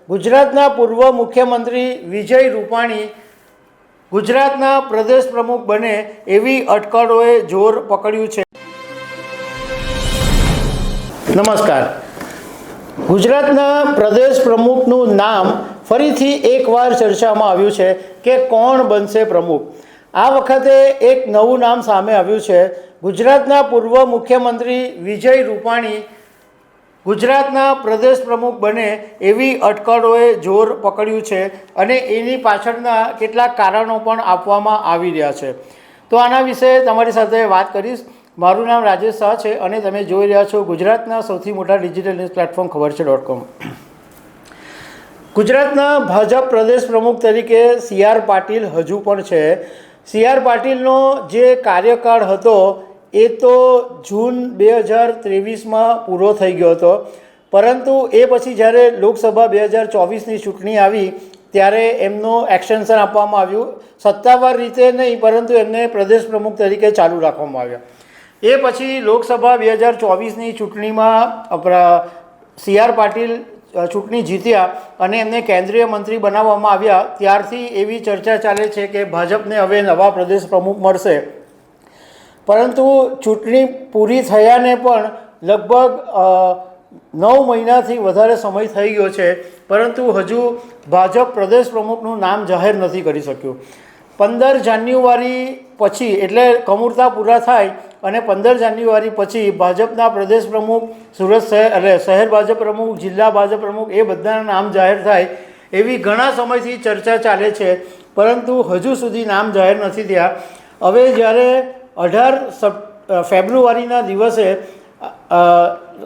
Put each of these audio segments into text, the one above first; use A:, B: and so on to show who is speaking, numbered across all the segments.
A: ગુજરાતના પૂર્વ મુખ્યમંત્રી વિજય રૂપાણી ગુજરાતના પ્રદેશ પ્રમુખ બને એવી અટકળોએ જોર પકડ્યું છે। નમસ્કાર। ગુજરાતના પ્રદેશ પ્રમુખનું નામ ફરીથી એકવાર ચર્ચામાં આવ્યું છે કે કોણ બનશે પ્રમુખ। આ વખતે એક નવું નામ સામે આવ્યું છે। ગુજરાતના પૂર્વ મુખ્યમંત્રી વિજય રૂપાણી ગુજરાતના પ્રદેશ પ્રમુખ બને એવી અટકળોએ જોર પકડ્યું છે અને એની પાછળના કેટલાક કારણો પણ આપવામાં આવી રહ્યા છે। તો આના વિશે તમારી સાથે વાત કરીશ। મારું નામ રાજેશ શાહ છે અને તમે જોઈ રહ્યા છો ગુજરાતના સૌથી મોટા ડિજિટલ ન્યૂઝ પ્લેટફોર્મ ખબરછે.com। ગુજરાતના ભાજપ પ્રદેશ પ્રમુખ તરીકે સી.આર. પાટીલ હજુ પણ છે। સી.આર. પાટીલનો જે કાર્યકાળ હતો એ તો જૂન 2023માં પૂરો થઈ ગયો હતો, પરંતુ એ પછી જ્યારે લોકસભા 2024ની ચૂંટણી આવી ત્યારે એમનું એક્સટેન્શન આપવામાં આવ્યું। સત્તાવાર રીતે નહીં, પરંતુ એમને પ્રદેશ પ્રમુખ તરીકે ચાલુ રાખવામાં આવ્યા। એ પછી લોકસભા 2024ની ચૂંટણીમાં સી.આર. પાટીલ ચૂંટણી જીત્યા અને એમને કેન્દ્રીય મંત્રી બનાવવામાં આવ્યા। ત્યારથી એવી ચર્ચા ચાલે છે કે ભાજપને હવે નવા પ્રદેશ પ્રમુખ મળશે, પરંતુ ચૂંટણી પૂરી થયાને પણ લગભગ 9 મહિનાથી વધારે સમય થઈ ગયો છે, પરંતુ હજુ ભાજપ પ્રદેશ પ્રમુખનું નામ જાહેર નથી કરી શક્યું। 15 જાન્યુઆરી પછી, એટલે કમૂરતા પૂરા થાય અને 15 જાન્યુઆરી પછી ભાજપના પ્રદેશ પ્રમુખ, સુરત શહેર એટલે શહેર ભાજપ પ્રમુખ, જિલ્લા ભાજપ પ્રમુખ એ બધાના નામ જાહેર થાય એવી ઘણા સમયથી ચર્ચા ચાલે છે, પરંતુ હજુ સુધી નામ જાહેર નથી થયા। હવે જ્યારે 18 ફેબ્રુઆરીના દિવસે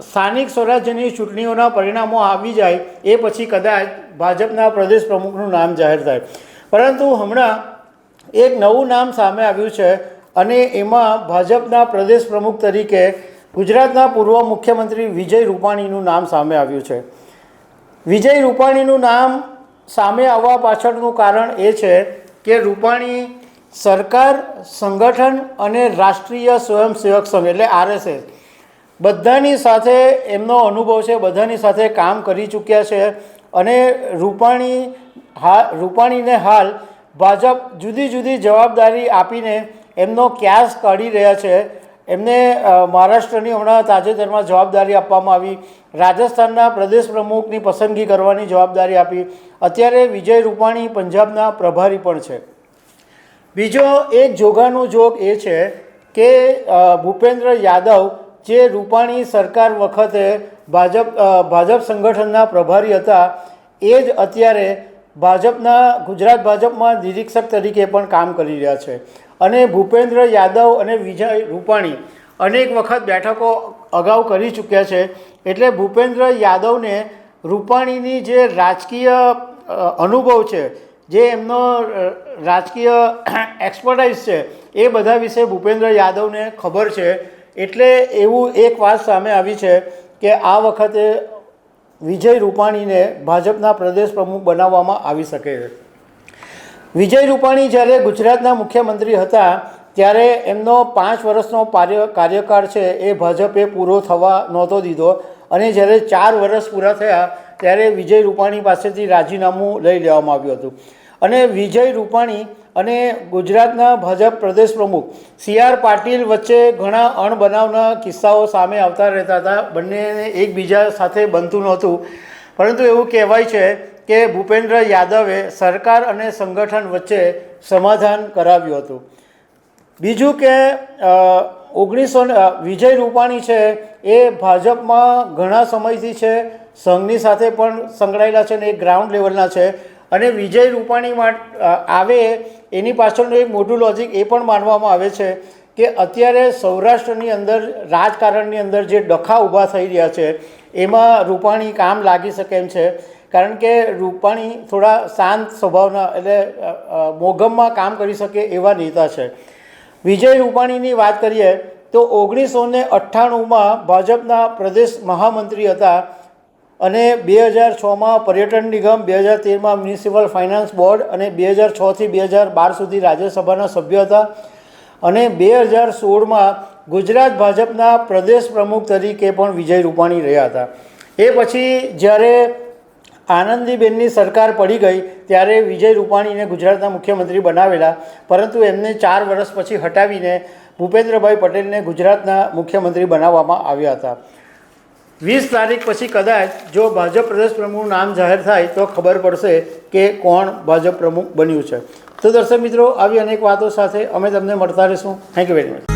A: સ્થાનિક સ્વરાજ્યની ચૂંટણીઓના પરિણામો આવી જાય એ પછી કદાચ ભાજપના પ્રદેશ પ્રમુખનું નામ જાહેર થાય, પરંતુ હમણાં એક નવું નામ સામે આવ્યું છે અને એમાં ભાજપના પ્રદેશ પ્રમુખ તરીકે ગુજરાતના પૂર્વ મુખ્યમંત્રી વિજય રૂપાણીનું નામ સામે આવ્યું છે। વિજય રૂપાણીનું નામ સામે આવવા પાછળનું કારણ એ છે કે રૂપાણી સરકાર, સંગઠન અને રાષ્ટ્રીય સ્વયંસેવક સંઘ એટલે RSS બધાની સાથે એમનો અનુભવ છે, બધાની સાથે કામ કરી ચૂક્યા છે અને રૂપાણીને હાલ ભાજપ જુદી જુદી જવાબદારી આપીને એમનો ક્યાસ કાઢી રહ્યા છે। એમને મહારાષ્ટ્રની હમણાં તાજેતરમાં જવાબદારી આપવામાં આવી, રાજસ્થાનના પ્રદેશ પ્રમુખની પસંદગી કરવાની જવાબદારી આપી, અત્યારે વિજય રૂપાણી પંજાબના પ્રભારી પણ છે। બીજો એક જોગાનું જોગ એ છે કે ભૂપેન્દ્ર યાદવ જે રૂપાણી સરકાર વખતે ભાજપ સંગઠનના પ્રભારી હતા એ જ અત્યારે ગુજરાત ભાજપમાં નિરીક્ષક તરીકે પણ કામ કરી રહ્યા છે અને ભૂપેન્દ્ર યાદવ અને વિજય રૂપાણી અનેક વખત બેઠકો અગાઉ કરી ચૂક્યા છે, એટલે ભૂપેન્દ્ર યાદવને રૂપાણીની જે રાજકીય અનુભવ છે, જે એમનો રાજકીય એક્સપર્ટાઇઝ છે એ બધા વિશે ભૂપેન્દ્ર યાદવને ખબર છે, એટલે એવું એક વાત સામે આવી છે કે આ વખતે વિજય રૂપાણીને ભાજપના પ્રદેશ પ્રમુખ બનાવવામાં આવી શકે છે। વિજય રૂપાણી જ્યારે ગુજરાતના મુખ્યમંત્રી હતા ત્યારે એમનો 5 વર્ષનો કાર્યકાળ છે એ ભાજપે પૂરો થવા નહોતો દીધો અને જ્યારે 4 વર્ષ પૂરા થયા ત્યારે વિજય રૂપાણી પાસેથી રાજીનામું લઈ લેવામાં આવ્યું હતું અને વિજય રૂપાણી અને ગુજરાતના ભાજપ પ્રદેશ પ્રમુખ સી.આર. પાટીલ વચ્ચે ઘણા અણબનાવના કિસ્સાઓ સામે આવતા રહેતા હતા। બંનેને એકબીજા સાથે બનતું નહોતું, પરંતુ એવું કહેવાય છે કે ભૂપેન્દ્ર યાદવે સરકાર અને સંગઠન વચ્ચે સમાધાન કરાવ્યું હતું। બીજું કે વિજય રૂપાણી છે એ ભાજપમાં ઘણા સમયથી છે, સંઘની સાથે પણ સંકળાયેલા છે અને એ ગ્રાઉન્ડ લેવલના છે અને વિજય રૂપાણી આવે એની પાછળનું એક મોટું લોજિક એ પણ માનવામાં આવે છે કે અત્યારે સૌરાષ્ટ્રની અંદર રાજકારણની અંદર જે ડખા ઊભા થઈ રહ્યા છે એમાં રૂપાણી કામ લાગી શકે એમ છે, કારણ કે રૂપાણી થોડા શાંત સ્વભાવના એટલે મોગમમાં કામ કરી શકે એવા નેતા છે। વિજય રૂપાણીની વાત કરીએ તો 1998માં ભાજપના પ્રદેશ મહામંત્રી હતા અને 2006માં પર્યટન નિગમ, 2013માં મ્યુનિસિપલ ફાઇનાન્સ બોર્ડ અને 2006થી 2012 સુધી રાજ્યસભાના સભ્ય હતા અને 2016માં ગુજરાત ભાજપના પ્રદેશ પ્રમુખ તરીકે પણ વિજય રૂપાણી રહ્યા હતા। એ પછી જ્યારે આનંદીબેનની સરકાર પડી ગઈ ત્યારે વિજય રૂપાણીને ગુજરાતના મુખ્યમંત્રી બનાવેલા, પરંતુ એમને 4 વર્ષ પછી હટાવીને ભૂપેન્દ્રભાઈ પટેલને ગુજરાતના મુખ્યમંત્રી બનાવવામાં આવ્યા હતા. 20 તારીખ પછી કદાચ જો ભાજપ પ્રદેશ પ્રમુખનું નામ જાહેર થાય તો ખબર પડશે કે કોણ ભાજપ પ્રમુખ બન્યું છે. તો દર્શક મિત્રો, આવી અનેક વાતો સાથે અમે તમને મળતા રહીશું. Thank you very much.